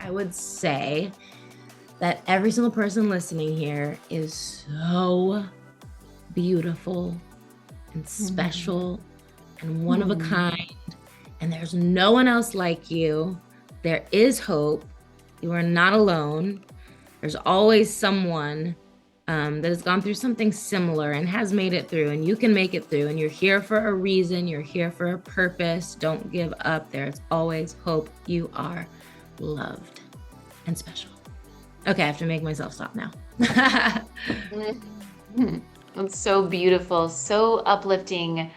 I would say that every single person listening here is so beautiful and special and one of a kind, and there's no one else like you. There is hope. You are not alone. There's always someone that has gone through something similar and has made it through, and you can make it through, and you're here for a reason. You're here for a purpose. Don't give up. There's always hope. You are loved and special. Okay, I have to make myself stop now. It's so beautiful, so uplifting.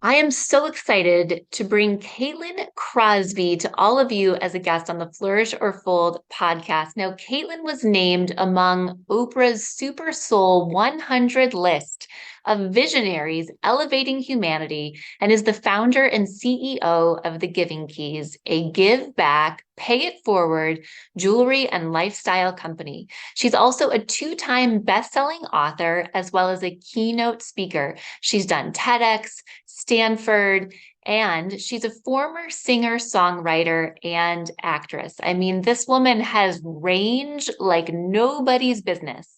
I am so excited to bring Caitlin Crosby to all of you as a guest on the Flourish or Fold podcast. Now, Caitlin was named among Oprah's Super Soul 100 list of visionaries elevating humanity and is the founder and CEO of The Giving Keys, a give back, pay it forward jewelry and lifestyle company. She's also a 2-time best-selling author as well as a keynote speaker. She's done TEDx, Stanford, and she's a former singer, songwriter, and actress. I mean, this woman has range like nobody's business.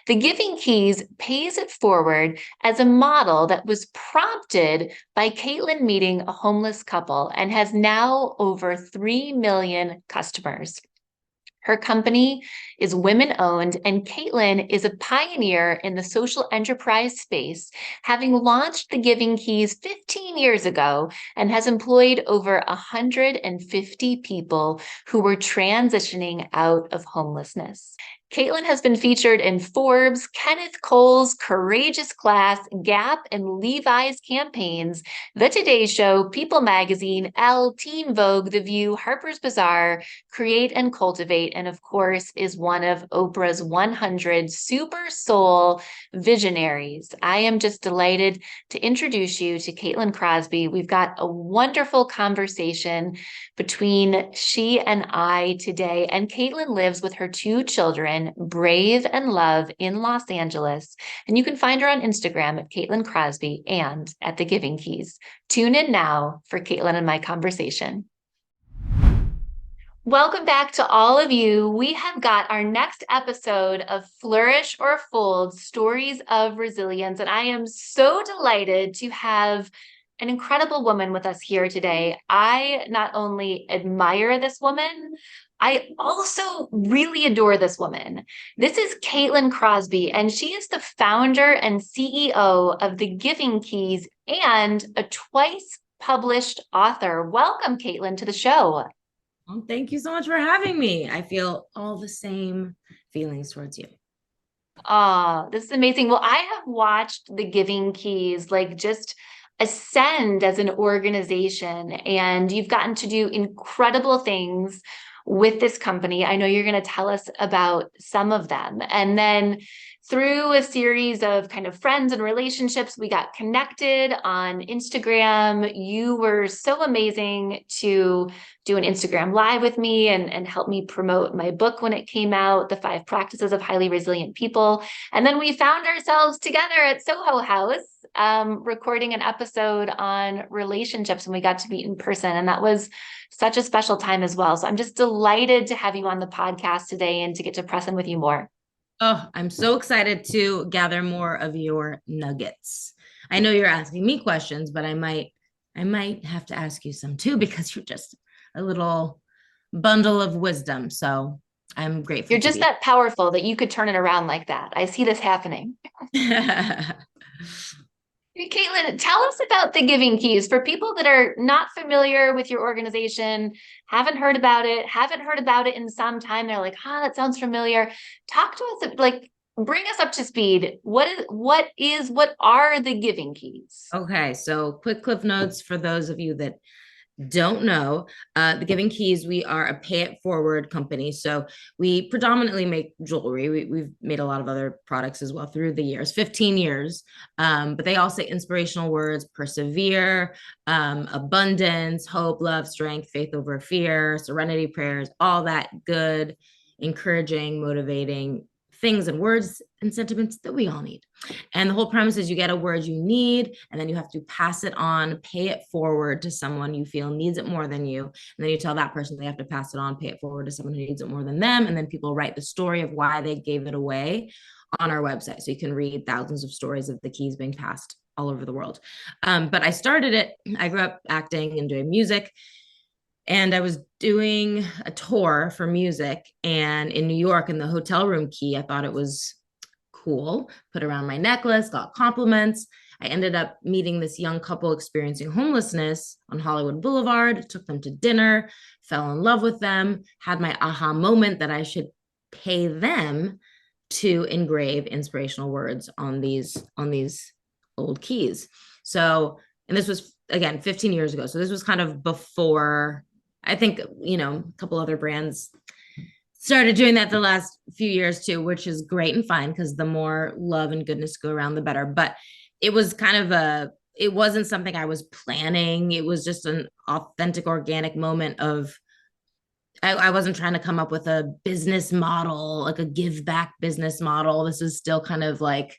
The Giving Keys pays it forward as a model that was prompted by Caitlin meeting a homeless couple and has now over 3 million customers. Her company is women-owned, and Caitlin is a pioneer in the social enterprise space, having launched the Giving Keys 15 years ago and has employed over 150 people who were transitioning out of homelessness. Caitlin has been featured in Forbes, Kenneth Cole's Courageous Class, Gap, and Levi's campaigns, The Today Show, People Magazine, Elle, Teen Vogue, The View, Harper's Bazaar, Create and Cultivate, and of course is one of Oprah's 100 Super Soul visionaries. I am just delighted to introduce you to Caitlin Crosby. We've got a wonderful conversation between she and I today, and Caitlin lives with her 2 children, Brave and Love, in Los Angeles, and you can find her on Instagram at Caitlin Crosby and at The Giving Keys. Tune in now for Caitlin and my conversation. Welcome back to all of you. We have got our next episode of Flourish or Fold, Stories of Resilience, and I am so delighted to have an incredible woman with us here today. I not only admire this woman, I also really adore this woman. This is Caitlin Crosby, and she is the founder and CEO of The Giving Keys and a twice published author. Welcome, Caitlin, to the show. Well, thank you so much for having me. I feel all the same feelings towards you. Oh, this is amazing. Well, I have watched The Giving Keys like just ascend as an organization, and you've gotten to do incredible things with this company. I know you're going to tell us about some of them. And then through a series of kind of friends and relationships, we got connected on Instagram. You were so amazing to do an Instagram live with me and help me promote my book when it came out, The 5 Practices of Highly Resilient People. And then we found ourselves together at Soho House, recording an episode on relationships, and we got to meet in person. And that was such a special time as well. So I'm just delighted to have you on the podcast today and to get to press in with you more. Oh, I'm so excited to gather more of your nuggets. I know you're asking me questions, but I might have to ask you some too, because you're just a little bundle of wisdom. So I'm grateful. You're just that powerful that you could turn it around like that. I see this happening. Caitlin, tell us about The Giving Keys for people that are not familiar with your organization, haven't heard about it in some time. They're like, that sounds familiar. Talk to us, like, bring us up to speed. What are The Giving Keys? Okay, so quick cliff notes for those of you that don't know, the Giving Keys, we are a pay it forward company. So we predominantly make jewelry. We've made a lot of other products as well through the years, 15 years. But they all say inspirational words: persevere, abundance, hope, love, strength, faith over fear, serenity prayers, all that good, encouraging, motivating things and words and sentiments that we all need. And the whole premise is you get a word you need, and then you have to pass it on, pay it forward to someone you feel needs it more than you. And then you tell that person they have to pass it on, pay it forward to someone who needs it more than them. And then people write the story of why they gave it away on our website. So you can read thousands of stories of the keys being passed all over the world. But I started it, I grew up acting and doing music. And I was doing a tour for music, and in New York, in the hotel room key, I thought it was cool, put around my necklace, got compliments. I ended up meeting this young couple experiencing homelessness on Hollywood Boulevard, took them to dinner, fell in love with them, had my aha moment that I should pay them to engrave inspirational words on these old keys. So, and this was again 15 years ago. So this was kind of before, I think, a couple other brands started doing that the last few years too, which is great and fine, because the more love and goodness go around, the better. But it was kind of it wasn't something I was planning. It was just an authentic, organic moment of, I wasn't trying to come up with a business model, like a give back business model. This is still kind of like,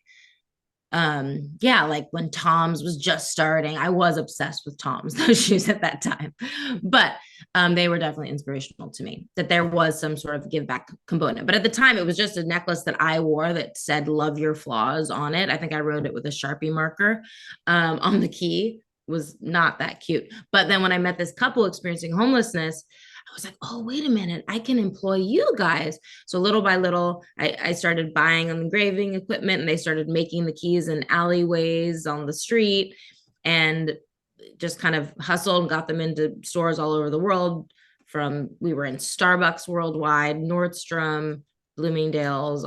yeah, like when Tom's was just starting. I was obsessed with Tom's, those shoes at that time. But they were definitely inspirational to me, that there was some sort of give back component. But at the time, it was just a necklace that I wore that said love your flaws on it. I think I wrote it with a Sharpie marker on the key. It was not that cute. But then when I met this couple experiencing homelessness, I was like, oh, wait a minute, I can employ you guys. So little by little, I started buying engraving equipment, and they started making the keys in alleyways on the street, and just kind of hustled and got them into stores all over the world. We were in Starbucks worldwide, Nordstrom, Bloomingdale's,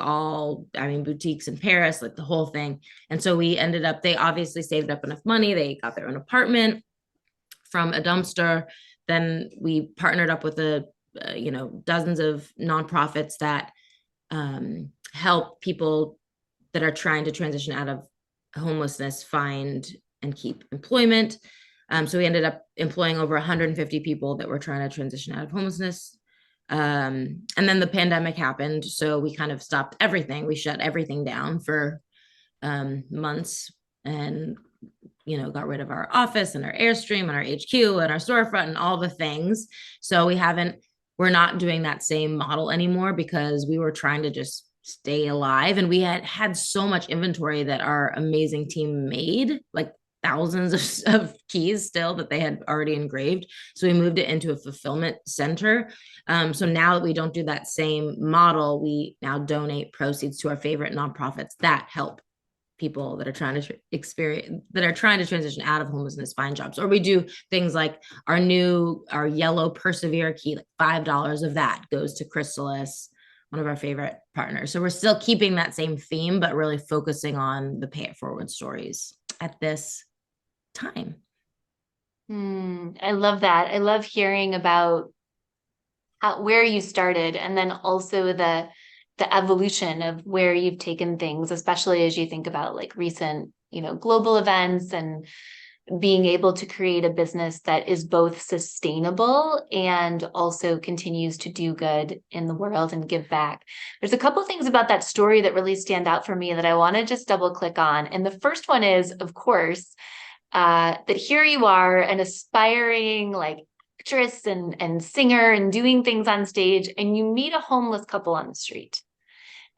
boutiques in Paris, like the whole thing. And so we ended up, they obviously saved up enough money. They got their own apartment from a dumpster. Then we partnered up with dozens of nonprofits that help people that are trying to transition out of homelessness find and keep employment. So we ended up employing over 150 people that were trying to transition out of homelessness. And then the pandemic happened, so we kind of stopped everything. We shut everything down for months, and got rid of our office and our Airstream and our HQ and our storefront and all the things. So we're not doing that same model anymore, because we were trying to just stay alive. And we had so much inventory that our amazing team made, like thousands of keys still that they had already engraved. So we moved it into a fulfillment center. So now that we don't do that same model, we now donate proceeds to our favorite nonprofits that help people that are trying to transition out of homelessness find jobs. Or we do things like our yellow Persevere key, like $5 of that goes to Chrysalis, one of our favorite partners. So we're still keeping that same theme, but really focusing on the pay it forward stories at this time. I love that. I love hearing about where you started, and then also the evolution of where you've taken things, especially as you think about like recent, global events, and being able to create a business that is both sustainable and also continues to do good in the world and give back. There's a couple of things about that story that really stand out for me that I want to just double click on. And the first one is, of course, that here you are, an aspiring like actress and singer and doing things on stage, and you meet a homeless couple on the street.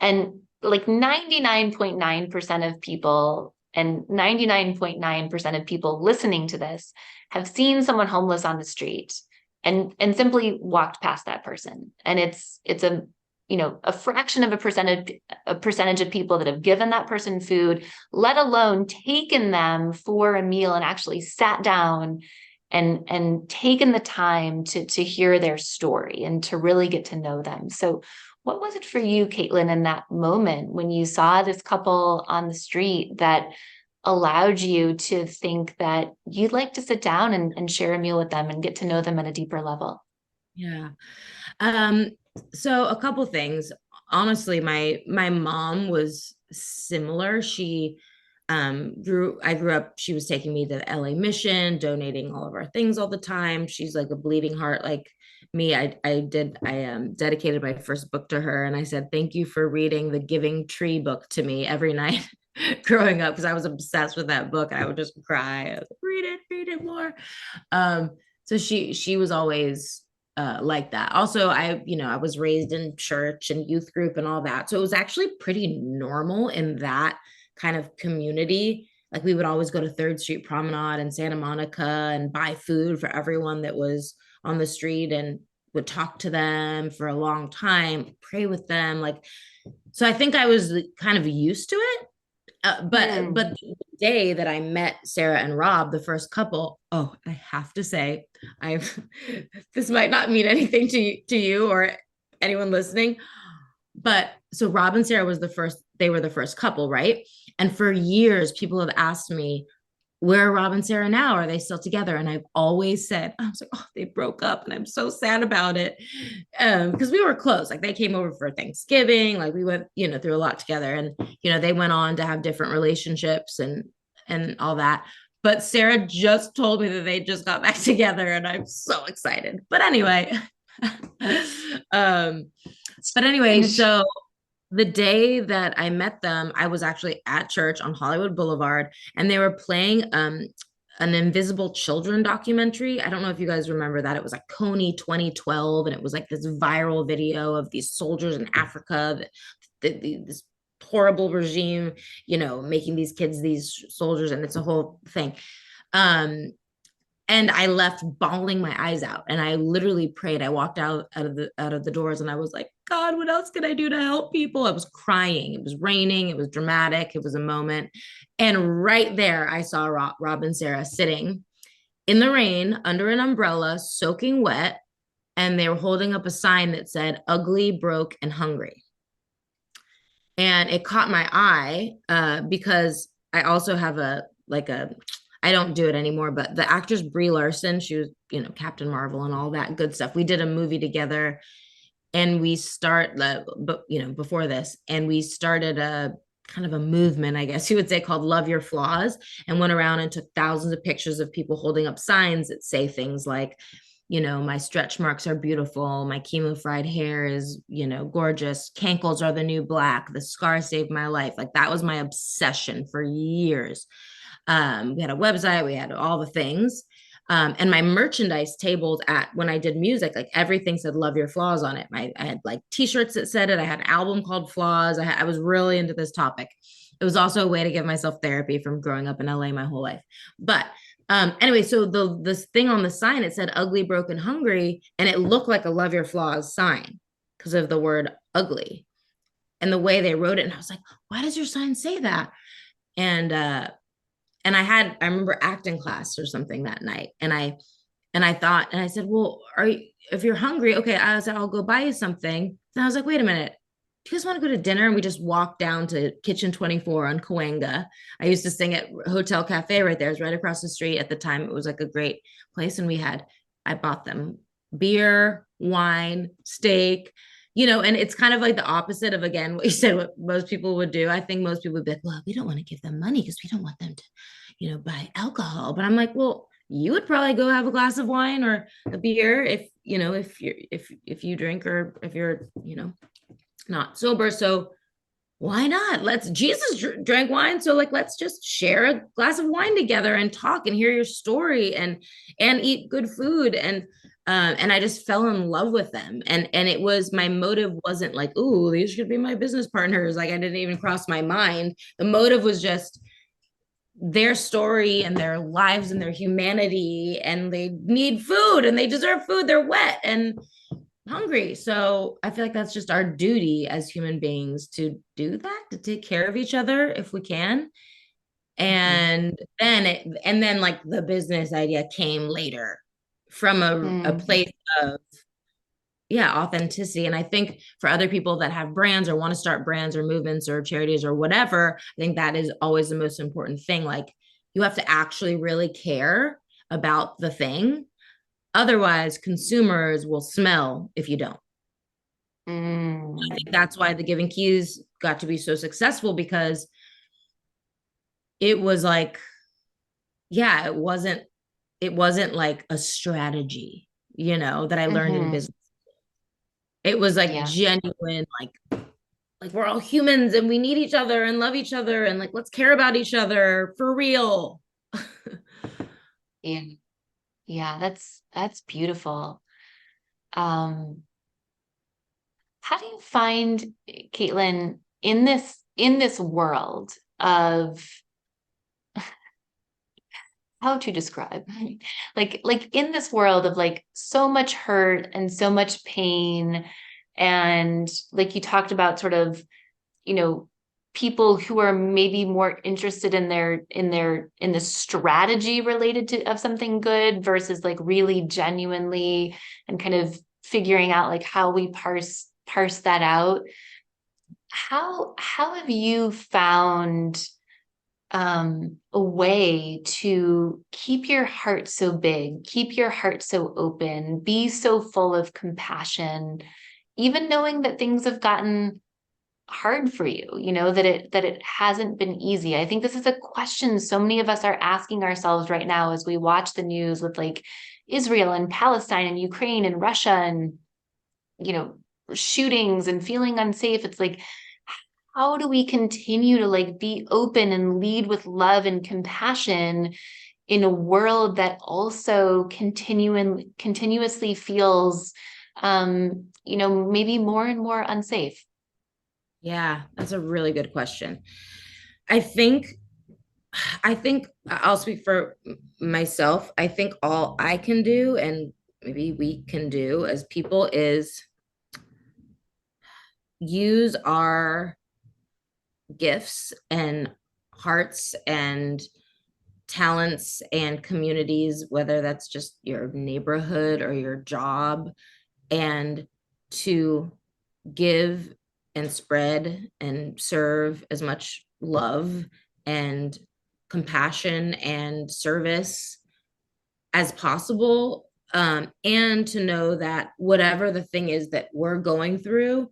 And like 99.9% of people and 99.9% of people listening to this have seen someone homeless on the street and simply walked past that person. And it's a fraction of a percentage of people that have given that person food, let alone taken them for a meal and actually sat down and taken the time to hear their story and to really get to know them. So what was it for you, Caitlin, in that moment when you saw this couple on the street that allowed you to think that you'd like to sit down and share a meal with them and get to know them at a deeper level? Yeah. Um, so a couple things. Honestly, my mom was similar. She I grew up, she was taking me to the LA mission, donating all of our things all the time. She's like a bleeding heart like me. I dedicated my first book to her, and I said thank you for reading the Giving Tree book to me every night growing up, because I was obsessed with that book and I would just cry. I was like, read it more. Um, so she was always like that. Also, I was raised in church and youth group and all that. So it was actually pretty normal in that kind of community. Like we would always go to Third Street Promenade in Santa Monica and buy food for everyone that was on the street, and would talk to them for a long time, pray with them. Like, so I think I was kind of used to it. But the day that I met Sarah and Rob, the first couple, oh, I have to say, I've this might not mean anything to you or anyone listening, but so Rob and Sarah was the first, they were the first couple, right? And for years, people have asked me, where are Rob and Sarah now? Are they still together? And I've always said, I was like, oh, they broke up, and I'm so sad about it. Because we were close. Like they came over for Thanksgiving, like we went, through a lot together. And, they went on to have different relationships and all that. But Sarah just told me that they just got back together, and I'm so excited. But anyway, um, And so the day that I met them, I was actually at church on Hollywood Boulevard, and they were playing an Invisible Children documentary. I don't know if you guys remember that. It was like Coney 2012, and it was like this viral video of these soldiers in Africa, this horrible regime, making these kids these soldiers, and it's a whole thing. Um, and I left bawling my eyes out, and I literally prayed. I walked out of the doors, and I was like, God, what else can I do to help people? I was crying. It was raining. It was dramatic. It was a moment. And right there, I saw Rob and Sarah sitting in the rain under an umbrella, soaking wet, and they were holding up a sign that said ugly, broke, and hungry. And it caught my eye because I also have I don't do it anymore, but the actress Brie Larson, she was, Captain Marvel and all that good stuff. We did a movie together, and before this, and we started a kind of a movement, I guess you would say, called Love Your Flaws, and went around and took thousands of pictures of people holding up signs that say things like, my stretch marks are beautiful, my chemo fried hair is, gorgeous, cankles are the new black, the scar saved my life. Like that was my obsession for years. We had a website, we had all the things. And my merchandise tables at when I did music, like everything said "Love Your Flaws" on it. I had like T-shirts that said it. I had an album called Flaws. I was really into this topic. It was also a way to give myself therapy from growing up in LA my whole life. But anyway, so this thing on the sign, it said "Ugly, Broken, Hungry," and it looked like a "Love Your Flaws" sign because of the word "ugly" and the way they wrote it. And I was like, why does your sign say that? And I remember acting class or something that night. And I said, well, if you're hungry, okay. I said, I'll go buy you something. And I was like, wait a minute. Do you guys want to go to dinner? And we just walked down to Kitchen 24 on Cahuenga. I used to sing at Hotel Cafe right there. It was right across the street. At the time, it was like a great place. And I bought them beer, wine, steak, and it's kind of like the opposite of, again, what you said, what most people would do. I think most people would be like, well, we don't want to give them money because we don't want them to, buy alcohol. But I'm like, well, you would probably go have a glass of wine or a beer if you drink, or if you're, not sober. So why not? Jesus drank wine. So like, let's just share a glass of wine together and talk and hear your story and eat good food. And I just fell in love with them. And it was, my motive wasn't like, ooh, these should be my business partners. Like I didn't even cross my mind. The motive was just their story and their lives and their humanity, and they need food and they deserve food. They're wet and hungry. So I feel like that's just our duty as human beings to do that, to take care of each other if we can. And then like the business idea came later from a place of yeah, authenticity. And I think for other people that have brands or want to start brands or movements or charities or whatever, I think that is always the most important thing. Like you have to actually really care about the thing. Otherwise, consumers will smell if you don't. I Mm, think that's why the Giving Keys got to be so successful because it was like, yeah, it wasn't like a strategy, that I learned in hmm. business. It was like Yeah. genuine, like we're all humans and we need each other and love each other and like let's care about each other for real. Yeah. Yeah. That's beautiful. Um, how do you find, Caitlin, in this world of how to describe like in this world of like so much hurt and so much pain, and like you talked about sort of, you know, people who are maybe more interested in the strategy related to of something good versus like really genuinely and kind of figuring out like how we parse that out. How have you found a way to keep your heart so big, keep your heart so open, be so full of compassion, even knowing that things have gotten hard for you, that it hasn't been easy? I think this is a question so many of us are asking ourselves right now as we watch the news with like Israel and Palestine and Ukraine and Russia and, you know, shootings and feeling unsafe. It's like, how do we continue to like be open and lead with love and compassion in a world that also continuously feels maybe more and more unsafe? Yeah, that's a really good question. I think I think I'll speak for myself. I think all I can do and maybe we can do as people is use our gifts and hearts and talents and communities, whether that's just your neighborhood or your job, and to give and spread and serve as much love and compassion and service as possible. And to know that whatever the thing is that we're going through,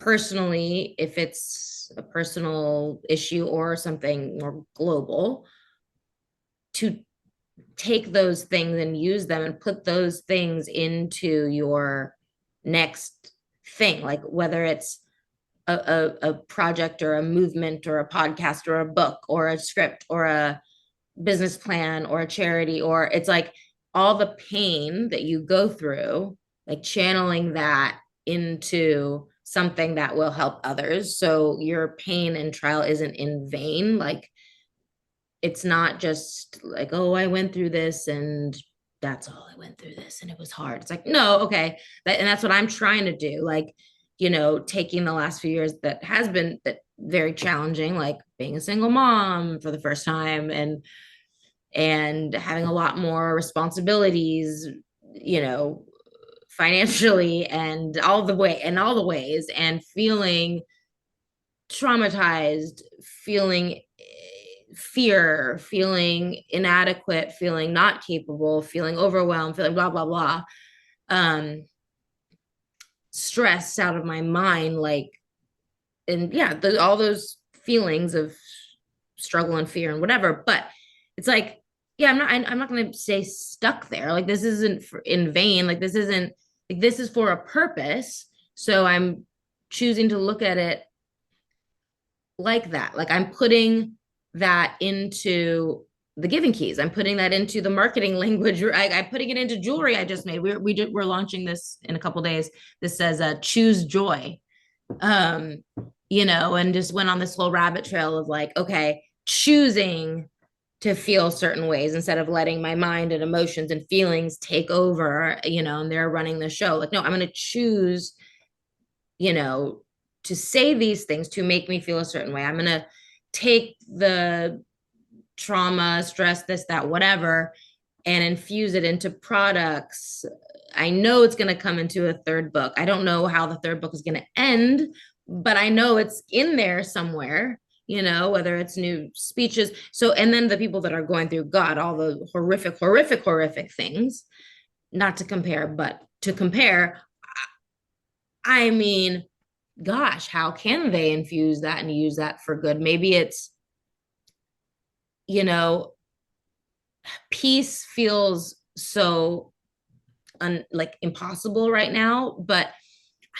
personally, if it's a personal issue or something more global, to take those things and use them and put those things into your next thing, like whether it's a project or a movement or a podcast or a book or a script or a business plan or a charity, or it's like all the pain that you go through, like channeling that into something that will help others. So your pain and trial isn't in vain. Like it's not just like, oh, I went through this and that's all I went through this and it was hard. It's like, no, okay. And that's what I'm trying to do. Like, taking the last few years that has been that very challenging, like being a single mom for the first time and having a lot more responsibilities, you know, financially and all the ways, and feeling traumatized, feeling fear, feeling inadequate, feeling not capable, feeling overwhelmed, feeling blah blah blah, um stressed out of my mind, like, and yeah, all those feelings of struggle and fear and whatever. But it's like, yeah, I'm not going to stay stuck there. Like this isn't in vain. Like this isn't, like this is for a purpose. So I'm choosing to look at it like that. Like I'm putting that into the Giving Keys. I'm putting that into the marketing language. I'm putting it into jewelry I just made. We're launching this in a couple days. This says choose joy. um and just went on this whole rabbit trail of like, okay, choosing to feel certain ways instead of letting my mind and emotions and feelings take over, and they're running the show. Like, no, I'm going to choose, you know to say these things to make me feel a certain way. I'm going to take the trauma, stress, this, that, whatever, and infuse it into products, I know it's going to come into a third book. I don't know how the third book is going to end, but I know it's in there somewhere, whether it's new speeches. So, and then the people that are going through God, all the horrific, horrific, horrific things, not to compare, but to compare, I mean, gosh, how can they infuse that and use that for good? Maybe it's, peace feels so like impossible right now, but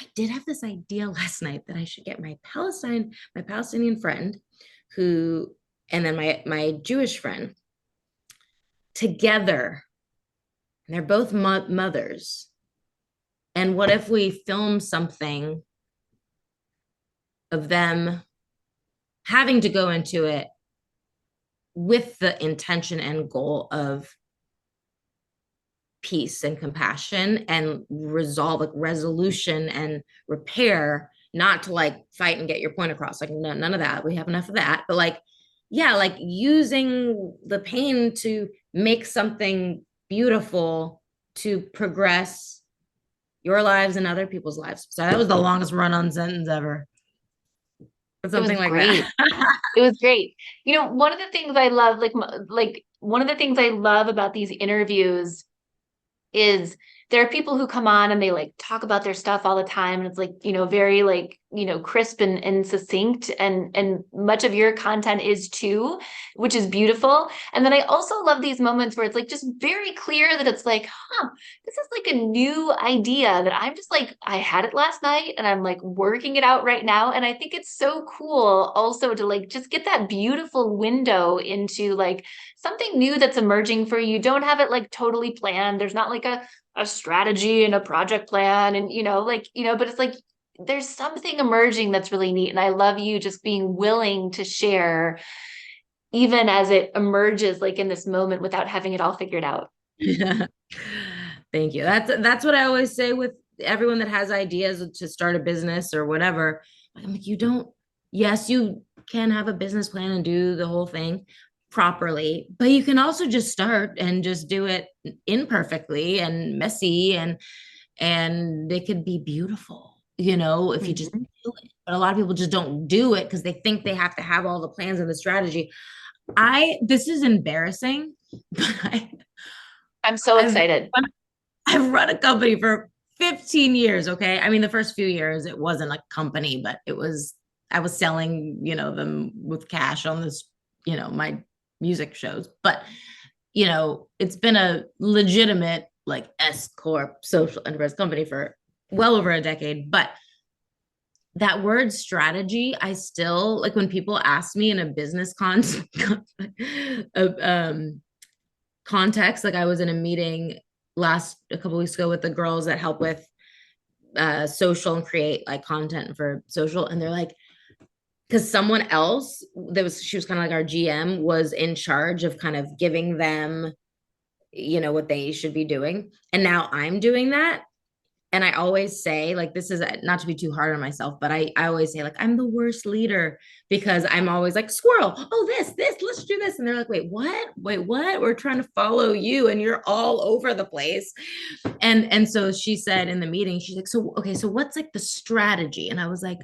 I did have this idea last night that I should get my Palestinian friend who, and then my Jewish friend together. And they're both mothers. And what if we film something of them having to go into it with the intention and goal of peace and compassion and resolution and repair, not to like fight and get your point across. Like, no, none of that. We have enough of that. But like, yeah, like using the pain to make something beautiful to progress your lives and other people's lives. So that was the longest run-on sentence ever. Something like great. that. It was great. One of the things I love, like one of the things I love about these interviews is there are people who come on and they like talk about their stuff all the time. And it's like, very like, crisp and succinct. And much of your content is too, which is beautiful. And then I also love these moments where it's like just very clear that it's like, this is like a new idea that I'm just like, I had it last night and I'm like working it out right now. And I think it's so cool also to like just get that beautiful window into like something new that's emerging for you. Don't have it like totally planned. There's not like a strategy and a project plan and but it's like there's something emerging that's really neat. And I love you just being willing to share even as it emerges like in this moment without having it all figured out. Yeah. Thank you. That's what I always say with everyone that has ideas to start a business or whatever. I'm like, yes, you can have a business plan and do the whole thing properly, but you can also just start and just do it imperfectly and messy and it could be beautiful, if you just do it. But a lot of people just don't do it because they think they have to have all the plans and the strategy. This is embarrassing, but I'm so excited. I've run a company for 15 years. Okay. I mean, the first few years, it wasn't a company, but I was selling, them with cash on this, my music shows. But, it's been a legitimate like S Corp social enterprise company for well over a decade. But that word strategy, I still like when people ask me in a business context, like I was in a meeting a couple weeks ago with the girls that help with social and create like content for social, and they're like, because someone else she was kind of like our GM was in charge of kind of giving them what they should be doing, and now I'm doing that. And I always say, like, this is not to be too hard on myself, but I always say, like, I'm the worst leader because I'm always like, squirrel, oh, this, let's do this. And they're like, wait, what? We're trying to follow you and you're all over the place. And so she said in the meeting, she's like, so, okay, so what's like the strategy? And I was like,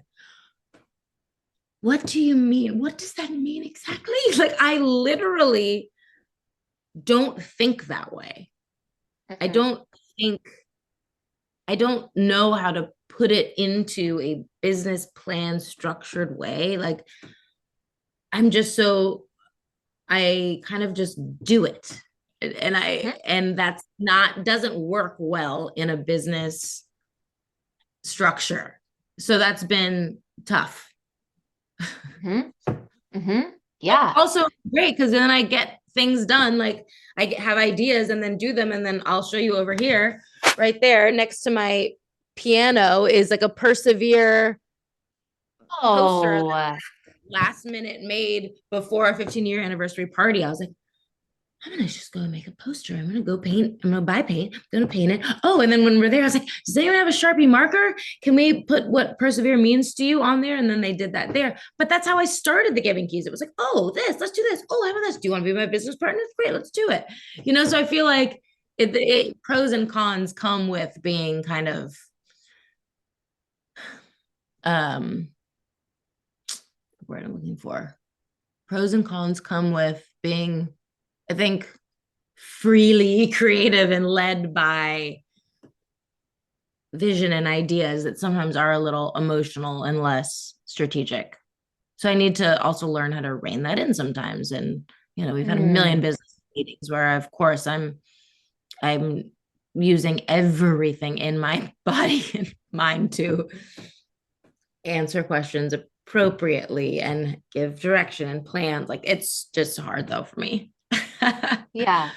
what do you mean? What does that mean exactly? Like, I literally don't think that way. I don't know how to put it into a business plan structured way. Like I kind of just do it. And that's doesn't work well in a business structure. So that's been tough. Yeah. Also great because then I get things done. Like I have ideas and then do them. And then I'll show you over here, right there next to my piano is like a Persevere poster last minute made before our 15-year anniversary party. I was like, I'm gonna just go and make a poster. I'm gonna go paint. I'm gonna buy paint. I'm gonna paint it. Oh, and then when we're there, I was like, does anyone have a Sharpie marker? Can we put what persevere means to you on there? And then they did that there. But that's how I started the Giving Keys. It was like, oh, let's do this. Oh, how about this? Do you want to be my business partner? Great, let's do it. So I feel like pros and cons come with being kind of um word I'm looking for. Pros and cons come with being, I think, freely creative and led by vision and ideas that sometimes are a little emotional and less strategic. So I need to also learn how to rein that in sometimes. And we've had a million Mm. business meetings where, of course, I'm using everything in my body and mind to answer questions appropriately and give direction and plans. Like it's just hard though for me. Yeah.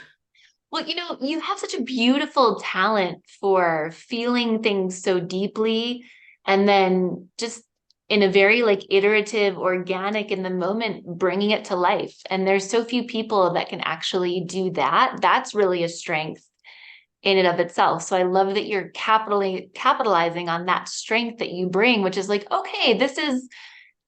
Well, you have such a beautiful talent for feeling things so deeply and then just in a very like iterative, organic in the moment, bringing it to life. And there's so few people that can actually do that. That's really a strength in and of itself. So I love that you're capitalizing on that strength that you bring, which is like, okay, this is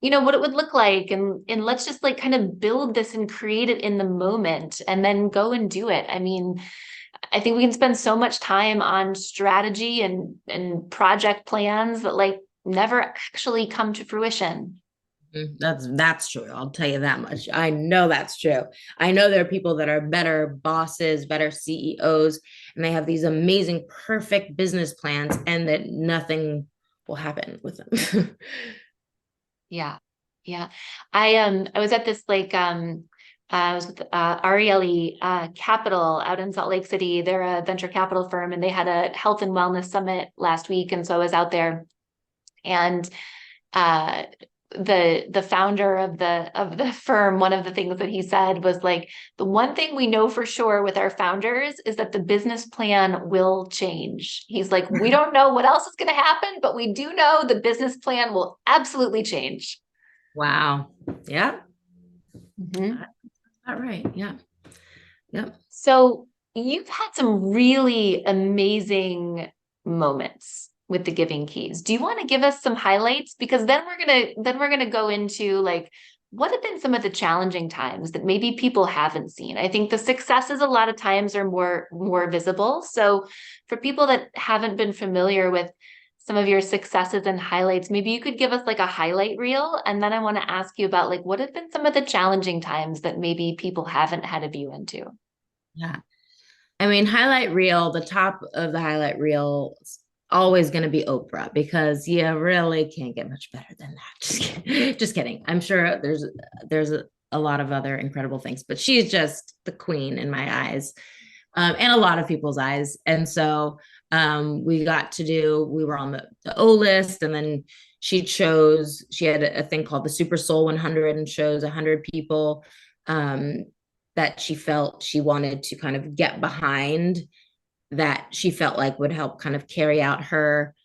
what it would look like and let's just like kind of build this and create it in the moment and then go and do it. I mean, I think we can spend so much time on strategy and project plans that like never actually come to fruition. That's true. I'll tell you that much. I know that's true. I know there are people that are better bosses, better CEOs, and they have these amazing, perfect business plans, and that nothing will happen with them. Yeah. Yeah. I was at this like I was with RELE Capital out in Salt Lake City. They're a venture capital firm and they had a health and wellness summit last week. And so I was out there and uh the founder of the firm, one of the things that he said was like, the one thing we know for sure with our founders is that the business plan will change. He's like, we don't know what else is going to happen, but we do know the business plan will absolutely change. Wow. Yeah. Mhm. All right. Yeah. Yep. So you've had some really amazing moments with the Giving Keys. Do you want to give us some highlights? Because then we're gonna go into like what have been some of the challenging times that maybe people haven't seen. I think the successes a lot of times are more visible. So for people that haven't been familiar with some of your successes and highlights, maybe you could give us like a highlight reel. And then I want to ask you about like what have been some of the challenging times that maybe people haven't had a view into. Yeah. I mean, highlight reel, the top of the highlight reel is always going to be Oprah because you really can't get much better than that. Just kidding. Just kidding. I'm sure there's a lot of other incredible things, but she's just the queen in my eyes, and a lot of people's eyes. And so we were on the O list, and then she had a thing called the Super Soul 100 and chose 100 people. Um, that she felt she wanted to kind of get behind, that she felt like would help kind of carry out her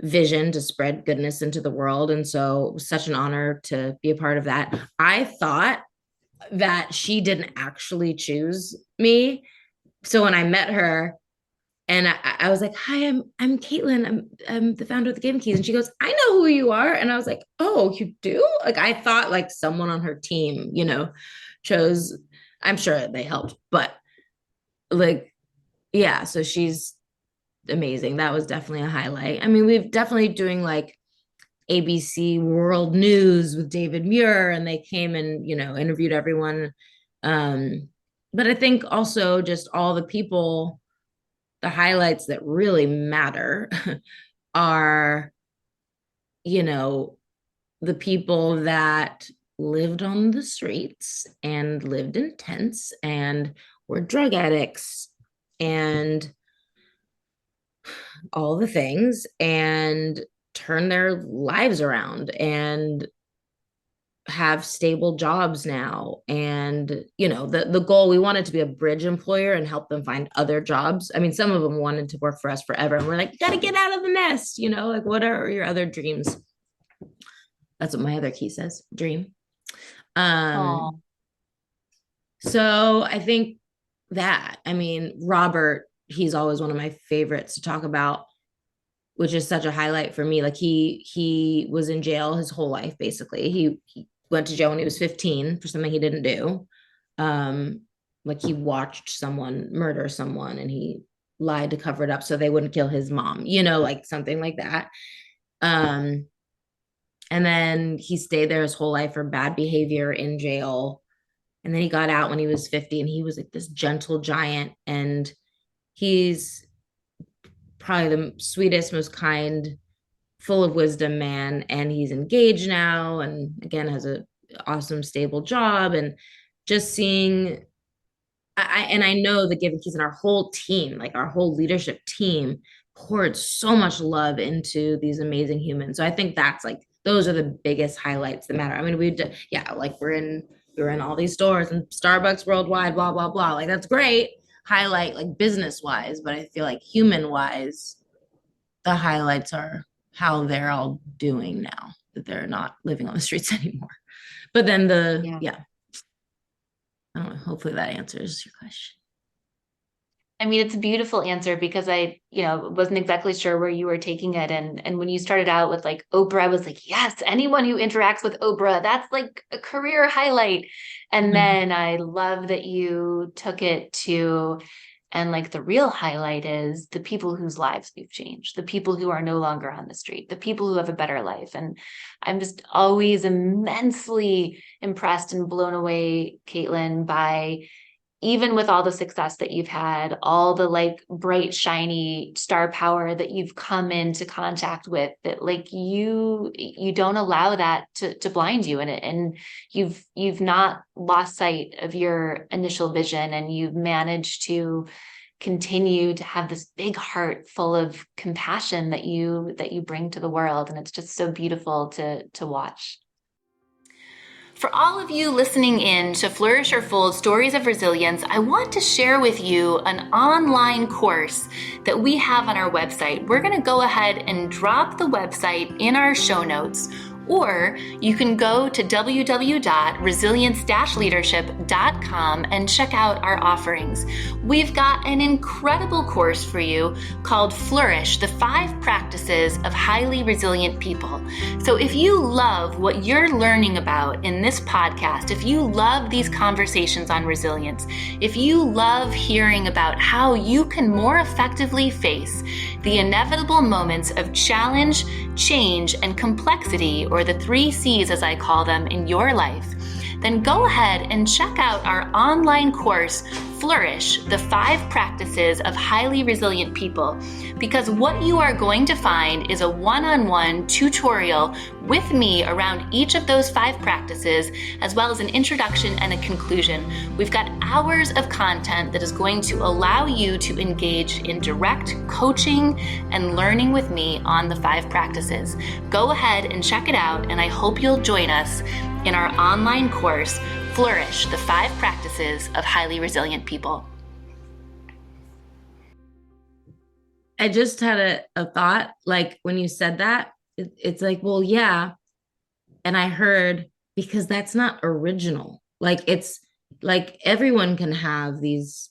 vision to spread goodness into the world. And so it was such an honor to be a part of that. I thought that she didn't actually choose me. So when I met her, and I was like, "Hi, I'm Caitlin. I'm the founder of the Game Keys." And she goes, "I know who you are." And I was like, "Oh, you do?" Like I thought like someone on her team, chose. I'm sure they helped, but like, yeah. So she's amazing. That was definitely a highlight. I mean, we've definitely doing like ABC World News with David Muir, and they came and interviewed everyone. Um, but I think also just all the people, the highlights that really matter are, you know, the people that lived on the streets and lived in tents and were drug addicts and all the things and turn their lives around and have stable jobs now. And the goal, we wanted to be a bridge employer and help them find other jobs. I mean, some of them wanted to work for us forever, and we're like, you got to get out of the nest, like what are your other dreams? That's what my other key says, dream. Oh, So I think that, I mean, Robert, he's always one of my favorites to talk about, which is such a highlight for me. Like he was in jail his whole life, basically. He went to jail when he was 15 for something he didn't do. Um, like he watched someone murder someone and he lied to cover it up so they wouldn't kill his mom, like something like that. Um, and then he stayed there his whole life for bad behavior in jail. And then he got out when he was 50 and he was like this gentle giant. And he's probably the sweetest, most kind, full of wisdom man. And he's engaged now and again has a awesome, stable job. And just seeing I know the Giving Keys and our whole team, like our whole leadership team, poured so much love into these amazing humans. So I think that's like those are the biggest highlights that matter. I mean, like we're in all these stores and Starbucks worldwide, blah blah blah. Like that's great highlight, like business wise, but I feel like human wise, the highlights are how they're all doing now that they're not living on the streets anymore. But then yeah, I don't know. Hopefully that answers your question. I mean, it's a beautiful answer because wasn't exactly sure where you were taking it. And when you started out with like Oprah, I was like, yes, anyone who interacts with Oprah, that's like a career highlight. And then I love that you took it to, and like the real highlight is the people whose lives we've changed, the people who are no longer on the street, the people who have a better life. And I'm just always immensely impressed and blown away, Caitlin, by even with all the success that you've had, all the like bright, shiny star power that you've come into contact with, that like you don't allow that to blind you in it. And you've not lost sight of your initial vision, and you've managed to continue to have this big heart full of compassion that you bring to the world. And it's just so beautiful to watch. For all of you listening in to Flourish or Fold Stories of Resilience, I want to share with you an online course that we have on our website. We're going to go ahead and drop the website in our show notes, or you can go to www.resilience-leadership.com and check out our offerings. We've got an incredible course for you called Flourish, the 5 Practices of Highly Resilient People. So if you love what you're learning about in this podcast, if you love these conversations on resilience, if you love hearing about how you can more effectively face the inevitable moments of challenge, change, and complexity, or the 3 C's as I call them, in your life, then go ahead and check out our online course, Flourish, the 5 Practices of Highly Resilient People, because what you are going to find is a one-on-one tutorial with me around each of those 5 practices, as well as an introduction and a conclusion. We've got hours of content that is going to allow you to engage in direct coaching and learning with me on the 5 practices. Go ahead and check it out, and I hope you'll join us in our online course, Flourish, the 5 Practices of Highly Resilient People. I just had a thought, like when you said that, it's like, well, yeah. And I heard, because that's not original. Like it's like everyone can have these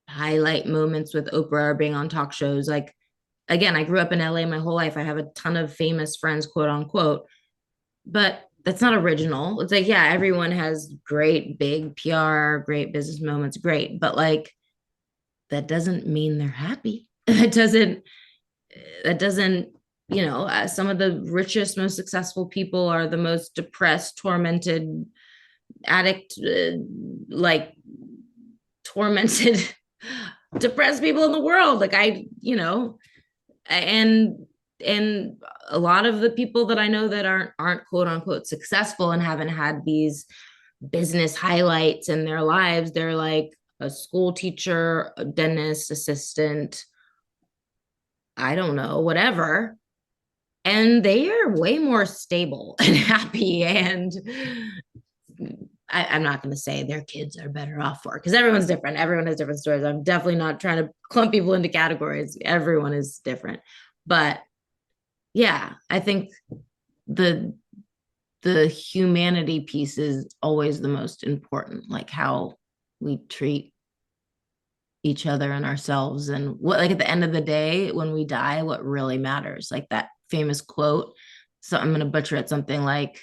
highlight moments with Oprah or being on talk shows. Like, again, I grew up in LA my whole life. I have a ton of famous friends, quote unquote, but that's not original. It's like, yeah, everyone has great big PR, great business moments, great. But like, that doesn't mean they're happy. That doesn't, some of the richest, most successful people are the most depressed, tormented, addict, like tormented, depressed people in the world. Like and a lot of the people that I know that aren't quote unquote successful and haven't had these business highlights in their lives, they're like a school teacher, a dentist assistant, I don't know, whatever. And they are way more stable and happy. And I'm not going to say their kids are better off for it, because everyone's different. Everyone has different stories. I'm definitely not trying to clump people into categories. Everyone is different. But yeah, I think the humanity piece is always the most important, like how we treat each other and ourselves, and what, like at the end of the day, when we die, what really matters. Like that famous quote, so I'm going to butcher it, something like,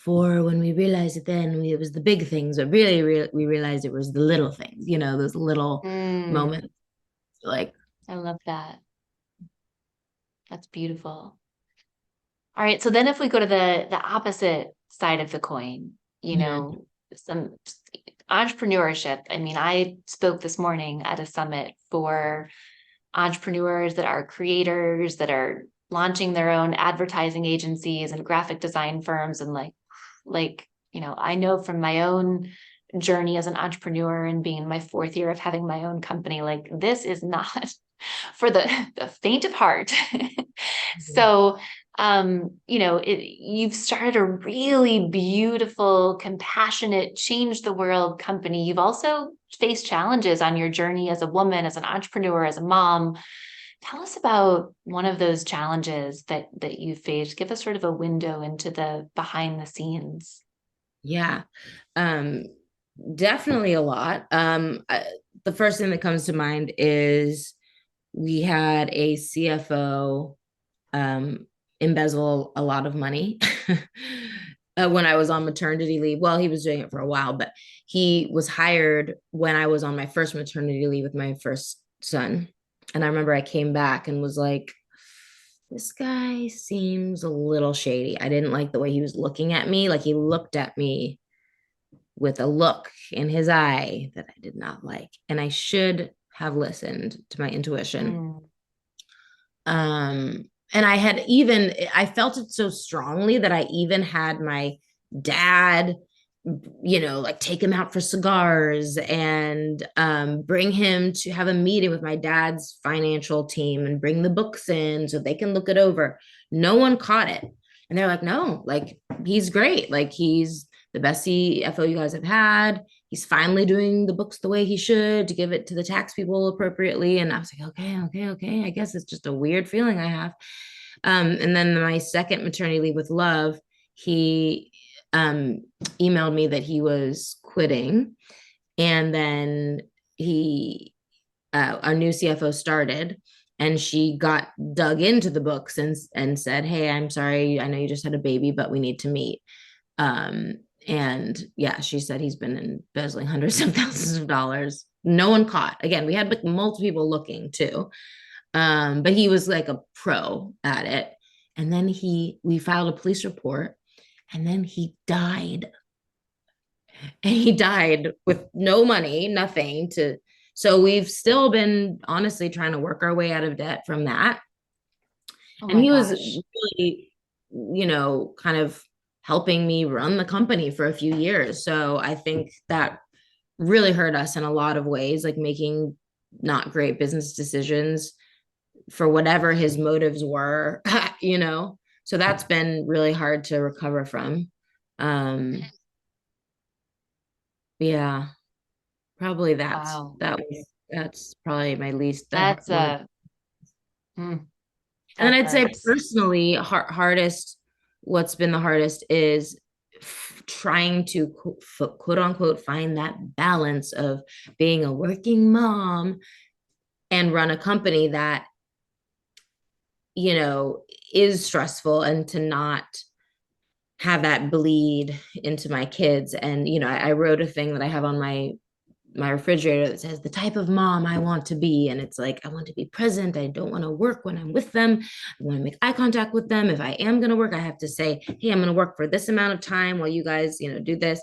before when we realized it then it was the big things, but really we realized it was the little things, those little Mm, moments like, I love that. That's beautiful. All right. So then if we go to the opposite side of the coin, mhm, some entrepreneurship. I mean, I spoke this morning at a summit for entrepreneurs that are creators that are launching their own advertising agencies and graphic design firms and I know from my own journey as an entrepreneur and being in my fourth year of having my own company, like this is not for the faint of heart. mhm. So, you've started a really beautiful, compassionate, change the world company. You've also faced challenges on your journey as a woman, as an entrepreneur, as a mom. Tell us about one of those challenges that you faced. Give us sort of a window into the behind the scenes. Yeah. um Definitely a lot. The first thing that comes to mind is we had a CFO um, embezzle a lot of money when I was on maternity leave. Well, he was doing it for a while, but he was hired when I was on my first maternity leave with my first son. And I remember I came back and was like, this guy seems a little shady. I didn't like the way he was looking at me. Like he looked at me with a look in his eye that I did not like. And I should have listened to my intuition. Mm. And I felt it so strongly that I even had my dad, like take him out for cigars and bring him to have a meeting with my dad's financial team and bring the books in so they can look it over. No one caught it. And they're like, no, like he's great. Like he's the best CFO you guys have had. He's finally doing the books the way he should to give it to the tax people appropriately. And I was like, okay, okay, okay. I guess it's just a weird feeling I have. And then my second maternity leave with Love, he um, emailed me that he was quitting. And then our new CFO started and she got dug into the books and said, hey, I'm sorry. I know you just had a baby, but we need to meet. Um, and yeah, she said he's been embezzling hundreds of thousands of dollars. No one caught. Again, we had like multiple people looking too. But he was like a pro at it. And then we filed a police report and then he died. And he died with no money, nothing to. So we've still been honestly trying to work our way out of debt from that. Oh And my he was gosh. really, kind of helping me run the company for a few years. So I think that really hurt us in a lot of ways, like making not great business decisions for whatever his motives were, you know. So that's been really hard to recover from. Um, yeah, probably Wow. that's probably my least That's one of. mm, And then that I'd say hurts. personally, hardest, what's been the hardest is trying to quote unquote find that balance of being a working mom and run a company that, you know, is stressful and to not have that bleed into my kids. And, I wrote a thing that I have on my refrigerator that says the type of mom I want to be. And it's like, I want to be present. I don't want to work when I'm with them. I want to make eye contact with them. If I am going to work, I have to say, hey, I'm going to work for this amount of time while you guys, do this,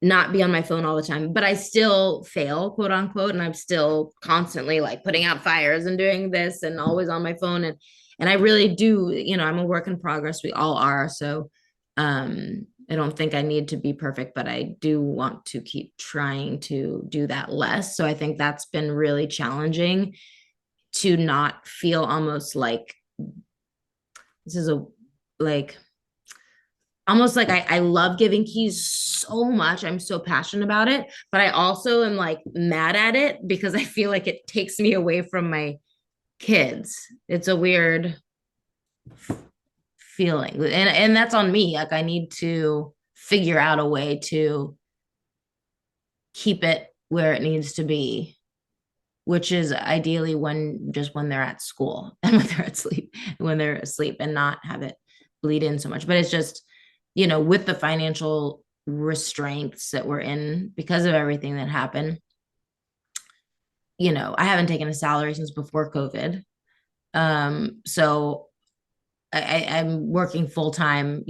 not be on my phone all the time. But I still fail, quote unquote. And I'm still constantly like putting out fires and doing this and always on my phone. And I really do, I'm a work in progress. We all are. So I don't think I need to be perfect, but I do want to keep trying to do that less. So I think that's been really challenging to not feel almost like this is a like almost like I love giving keys so much. I'm so passionate about it, but I also am like mad at it because I feel like it takes me away from my kids. It's a weird feeling. And that's on me. Like I need to figure out a way to keep it where it needs to be, which is ideally when they're at school and when they're asleep and not have it bleed in so much. But it's just with the financial restraints that we're in because of everything that happened, I haven't taken a salary since before COVID. So I'm working full time,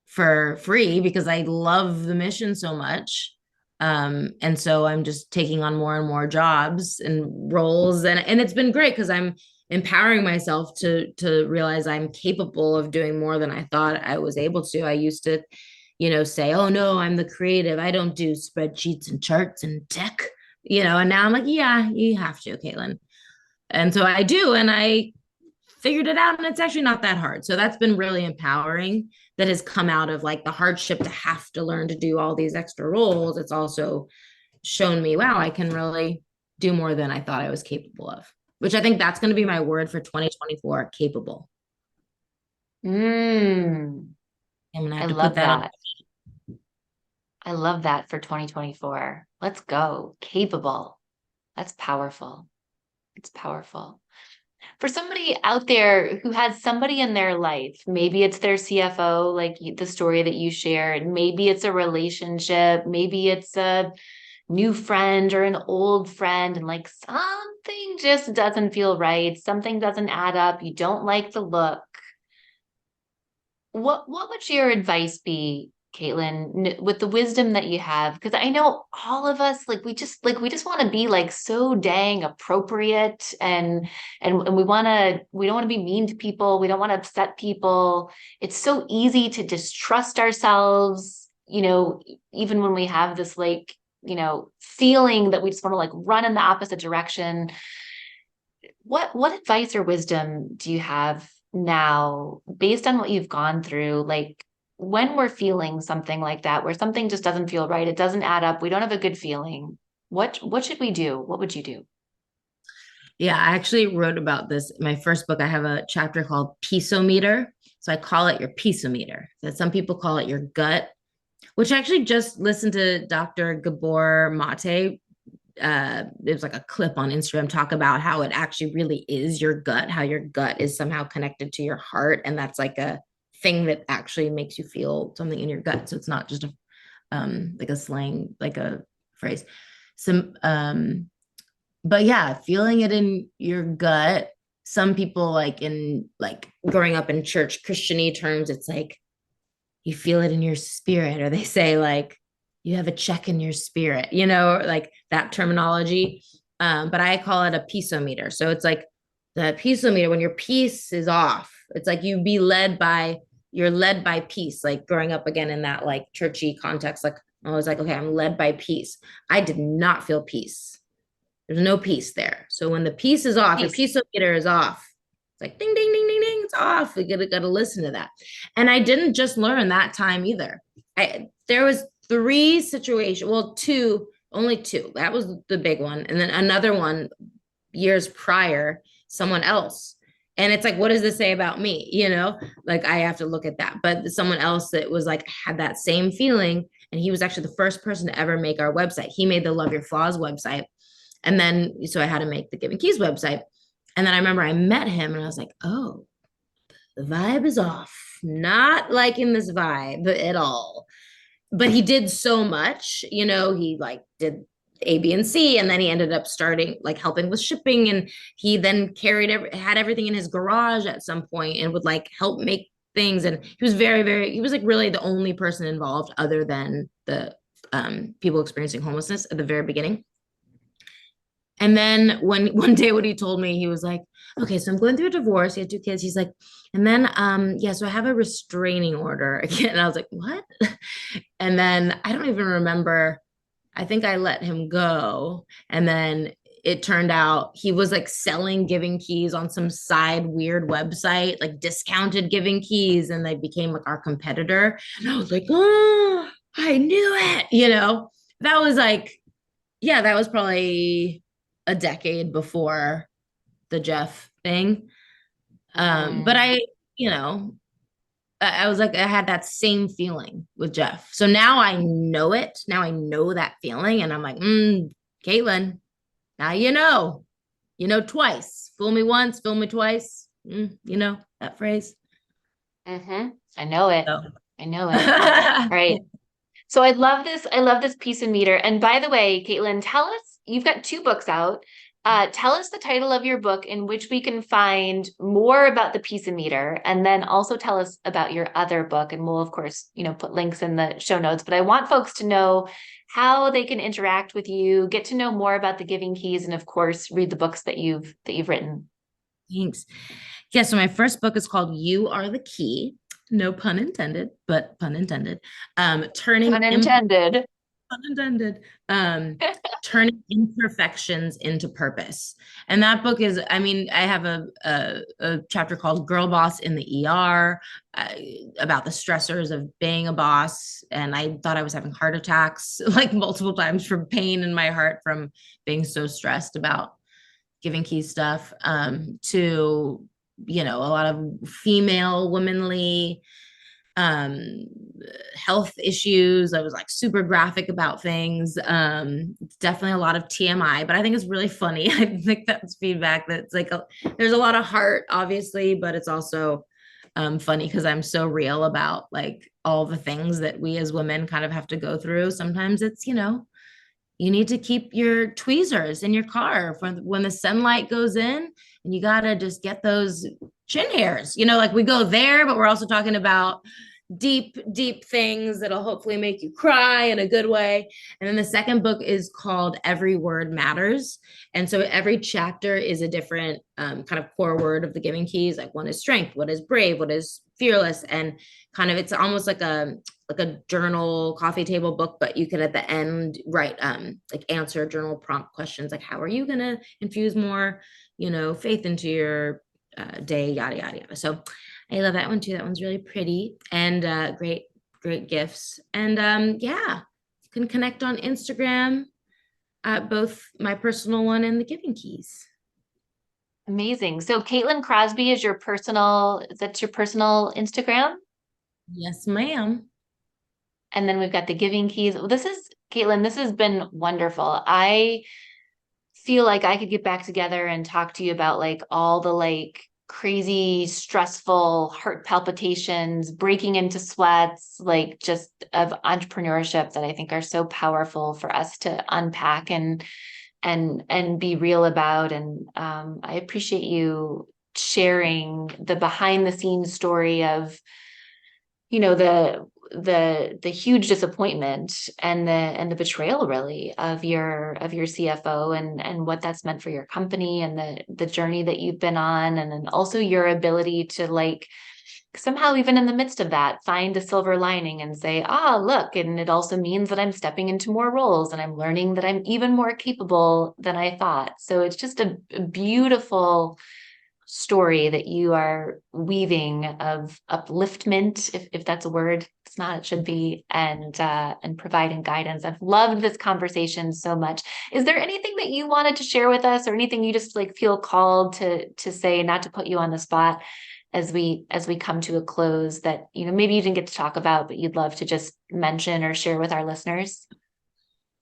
for free because I love the mission so much. And so I'm just taking on more and more jobs and roles, and it's been great because I'm empowering myself to realize I'm capable of doing more than I thought I was able to. I used to, say, oh no, I'm the creative. I don't do spreadsheets and charts and tech, and now I'm like, yeah, you have to, Caitlin. And so I do, and I figured it out, and it's actually not that hard. So that's been really empowering. That has come out of like the hardship to have to learn to do all these extra roles. It's also shown me, wow, I can really do more than I thought I was capable of, which I think that's going to be my word for 2024, capable. Mm, I'm going to I have to put love that on. that. I love that for 2024. Let's go. Capable. That's powerful. It's powerful. For somebody out there who has somebody in their life, maybe it's their CFO, like the story that you shared, maybe it's a relationship, maybe it's a new friend or an old friend, and like something just doesn't feel right, something doesn't add up, you don't like the look. What would your advice be, Caitlin, with the wisdom that you have? Because I know all of us, like we just want to be like so dang appropriate, and we don't want to be mean to people, we don't want to upset people. It's so easy to distrust ourselves, even when we have this like, feeling that we just want to like run in the opposite direction. What advice or wisdom do you have now based on what you've gone through? Like when we're feeling something like that, where something just doesn't feel right, it doesn't add up, we don't have a good feeling. What should we do? What would you do? Yeah, I actually wrote about this in my first book. I have a chapter called Peaceometer. So I call it your peaceometer. That some people call it your gut, which I actually just listened to Dr. Gabor Mate. It was like a clip on Instagram talk about how it actually really is your gut, how your gut is somehow connected to your heart, and that's like a thing that actually makes you feel something in your gut. So it's not just a like a slang, like a phrase. Some but yeah, feeling it in your gut. Some people like in like growing up in church Christiany terms, it's like you feel it in your spirit, or they say like you have a check in your spirit, like that terminology. But I call it a peaceometer. So it's like the peaceometer, when your peace is off, it's like you're led by peace. Like growing up again in that like churchy context, like I was like, okay, I'm led by peace. I did not feel peace. There's no peace there. So when the peace is off, your Peace. peaceometer is off. It's like ding, ding, ding, ding, ding. It's off. We gotta listen to that. And I didn't just learn that time either. There was three situations. Well, two, only two. That was the big one. And then another one years prior, someone else. And it's like, what does this say about me? Like I have to look at that. But someone else that was like had that same feeling. And he was actually the first person to ever make our website. He made the Love Your Flaws website. And then, so I had to make the Giving Keys website. And then I remember I met him and I was like, oh, the vibe is off. Not liking this vibe at all. But he did so much, he like did A, B, and C. And then he ended up starting like helping with shipping. And he then had everything in his garage at some point and would like help make things. And he was he was like really the only person involved other than the people experiencing homelessness at the very beginning. And then when one day what he told me, he was like, okay, so I'm going through a divorce. He had two kids. He's like, and then yeah, so I have a restraining order again. And I was like, what? And then I don't even remember. I think I let him go. And then it turned out he was like selling Giving Keys on some side weird website, like discounted Giving Keys, and they became like our competitor. And I was like, oh, I knew it. That was like, yeah, that was probably a decade before the Jeff thing. But Mm. I was like, I had that same feeling with Jeff. So now I know it. Now I know that feeling. And I'm like, Caitlin, now twice. Fool me once, fool me twice. You know that phrase. Mm-hmm. I know it. So I know it. All right. So I love this. I love this piece of meter. And by the way, Caitlin, tell us, you've got two books out. Tell us the title of your book in which we can find more about the piece of meter, and then also tell us about your other book. And we'll, of course, put links in the show notes. But I want folks to know how they can interact with you, get to know more about the Giving Keys, and of course, read the books that you've written. Thanks. Yeah, so my first book is called You Are the Key. No pun intended, but pun intended. Pun intended. Pun intended. Turning imperfections into purpose. And that book is, I mean, I have a chapter called Girl Boss in the ER, about the stressors of being a boss. And I thought I was having heart attacks like multiple times from pain in my heart from being so stressed about Giving Keys stuff, to, a lot of female, womanly, um health issues. I was like super graphic about things. It's definitely a lot of TMI, but I think it's really funny. I think that's feedback that's like there's a lot of heart, obviously, but it's also funny because I'm so real about like all the things that we as women kind of have to go through. Sometimes it's, you need to keep your tweezers in your car for when the sunlight goes in, and you got to just get those chin hairs. Like we go there, but we're also talking about deep, deep things that'll hopefully make you cry in a good way. And then the second book is called Every Word Matters. And so every chapter is a different kind of core word of the Giving Keys. Like one is strength, what is brave, what is fearless, and kind of it's almost like a journal coffee table book, but you could at the end write like answer journal prompt questions like how are you going to infuse more faith into your day, yada yada yada. So I love that one too. That one's really pretty and great gifts. And yeah, you can connect on Instagram at both my personal one and the Giving Keys. Amazing. So Caitlin Crosby is that's your personal Instagram? Yes, ma'am. And then we've got the Giving Keys. Caitlin, this has been wonderful. I feel like I could get back together and talk to you about like all the like crazy, stressful heart palpitations, breaking into sweats, like just of entrepreneurship that I think are so powerful for us to unpack and be real about. And I appreciate you sharing the behind the scenes story of the huge disappointment and the betrayal really of your CFO and what that's meant for your company and the journey that you've been on, and then also your ability to like somehow even in the midst of that find a silver lining and say, look, and it also means that I'm stepping into more roles and I'm learning that I'm even more capable than I thought. So it's just a beautiful story that you are weaving of upliftment, if that's a word. It's not, it should be, and providing guidance. I've loved this conversation so much. Is there anything that you wanted to share with us, or anything you just like feel called to say, not to put you on the spot as we come to a close, that maybe you didn't get to talk about but you'd love to just mention or share with our listeners?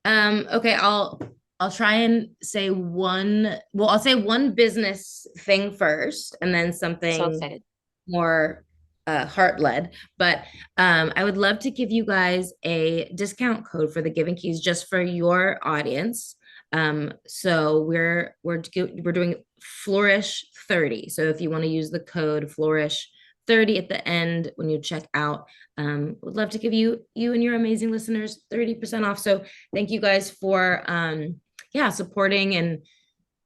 Okay, I'll try and say I'll say one business thing first and then So something excited. more heart led. But I would love to give you guys a discount code for the Giving Keys just for your audience. So we're doing Flourish 30. So if you want to use the code Flourish 30 at the end when you check out, would love to give you and your amazing listeners 30% off. So thank you guys for supporting and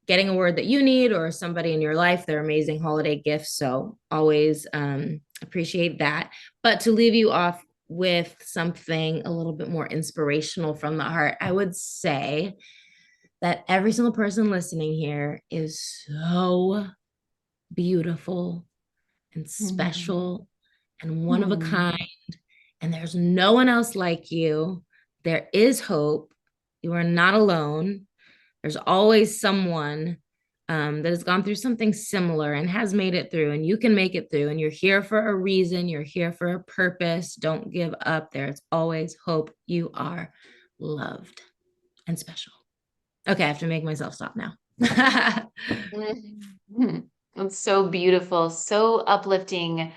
getting a word that you need or somebody in your life. They're amazing holiday gifts. So always appreciate that. But to leave you off with something a little bit more inspirational from the heart, I would say that every single person listening here is so beautiful and special and one of a kind. And there's no one else like you. There is hope. You are not alone. There's always someone that has gone through something similar and has made it through, and you can make it through. And you're here for a reason. You're here for a purpose. Don't give up. There's always hope. You are loved and special. Okay, I have to make myself stop now. It's so beautiful, so uplifting.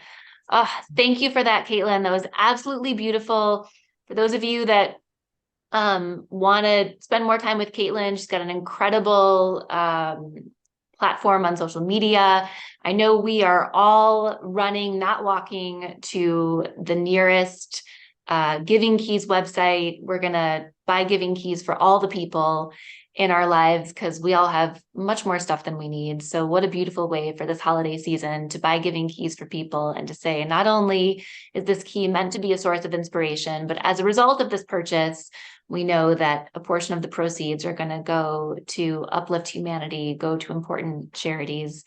Thank you for that, Caitlin. That was absolutely beautiful. For those of you that want to spend more time with Caitlin, she's got an incredible platform on social media. I know we are all running, not walking, to the nearest Giving Keys website. We're going to buy Giving Keys for all the people in our lives because we all have much more stuff than we need. So what a beautiful way for this holiday season to buy Giving Keys for people and to say, not only is this key meant to be a source of inspiration, but as a result of this purchase, we know that a portion of the proceeds are going to go to uplift humanity, go to important charities.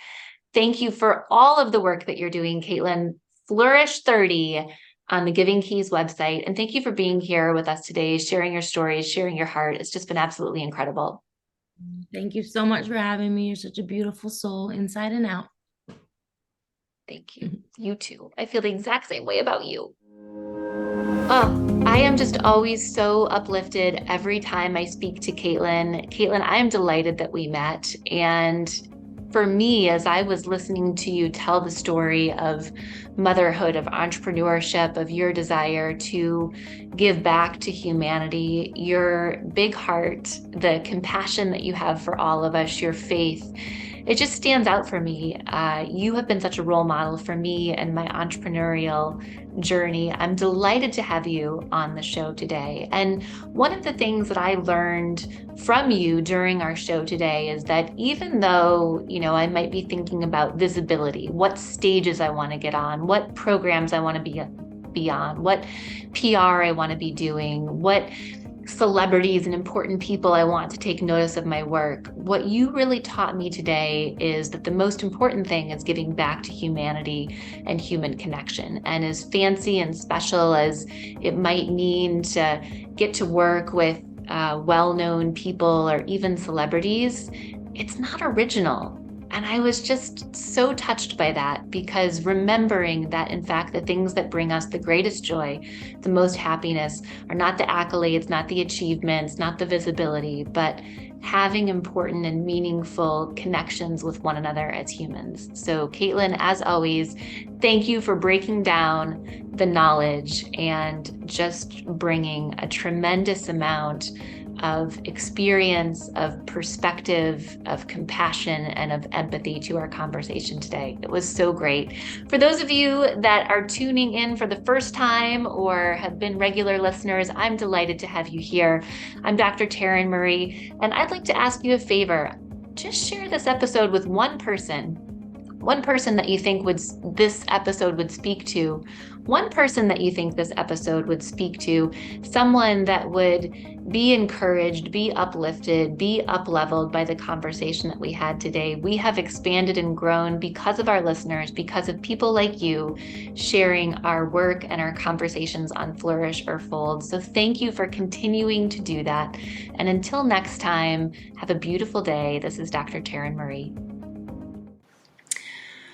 Thank you for all of the work that you're doing, Caitlin. Flourish 30 on the Giving Keys website. And thank you for being here with us today, sharing your stories, sharing your heart. It's just been absolutely incredible. Thank you so much for having me. You're such a beautiful soul, inside and out. Thank you. You too. I feel the exact same way about you. I am just always so uplifted every time I speak to Caitlin. Caitlin, I am delighted that we met. And for me, as I was listening to you tell the story of motherhood, of entrepreneurship, of your desire to give back to humanity, your big heart, the compassion that you have for all of us, your faith, it just stands out for me. You have been such a role model for me and my entrepreneurial journey. I'm delighted to have you on the show today. And one of the things that I learned from you during our show today is that even though, I might be thinking about visibility, what stages I want to get on, what programs I want to be on, what PR I want to be doing, what celebrities and important people I want to take notice of my work. What you really taught me today is that the most important thing is giving back to humanity and human connection. And as fancy and special as it might mean to get to work with well-known people or even celebrities, it's not original. And I was just so touched by that, because remembering that, in fact, the things that bring us the greatest joy, the most happiness, are not the accolades, not the achievements, not the visibility, but having important and meaningful connections with one another as humans. So Caitlin, as always, thank you for breaking down the knowledge and just bringing a tremendous amount of experience, of perspective, of compassion, and of empathy to our conversation today. It was so great. For those of you that are tuning in for the first time or have been regular listeners, I'm delighted to have you here. I'm Dr. Taryn Murray, and I'd like to ask you a favor. Just share this episode with one person that you think this episode would speak to, one person that you think this episode would speak to, someone that would be encouraged, be uplifted, be up-leveled by the conversation that we had today. We have expanded and grown because of our listeners, because of people like you sharing our work and our conversations on Flourish or Fold. So thank you for continuing to do that. And until next time, have a beautiful day. This is Dr. Taryn Murray.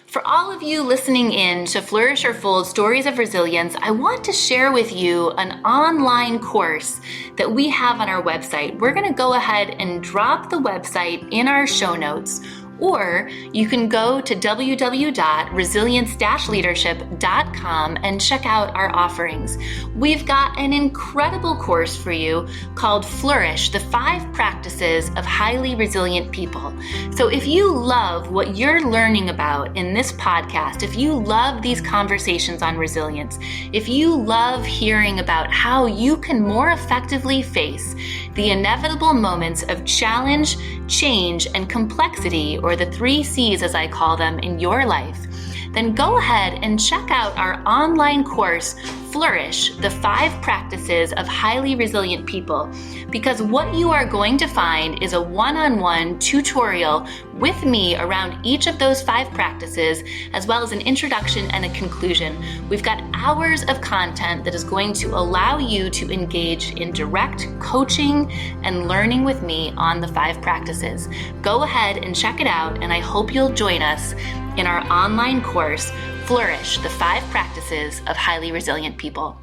For all of you listening in to Flourish or Fold Stories of Resilience, I want to share with you an online course that we have on our website. We're going to go ahead and drop the website in our show notes, or you can go to www.resilience-leadership.com and check out our offerings. We've got an incredible course for you called Flourish, the 5 Practices of Highly Resilient People. So if you love what you're learning about in this podcast, if you love these conversations on resilience, if you love hearing about how you can more effectively face the inevitable moments of challenge, change, and complexity, or the 3 C's as I call them, in your life, then go ahead and check out our online course, Flourish, the 5 Practices of Highly Resilient People, because what you are going to find is a one-on-one tutorial with me around each of those 5 practices, as well as an introduction and a conclusion. We've got hours of content that is going to allow you to engage in direct coaching and learning with me on the 5 practices. Go ahead and check it out, and I hope you'll join us in our online course, Flourish, the 5 Practices of Highly Resilient People.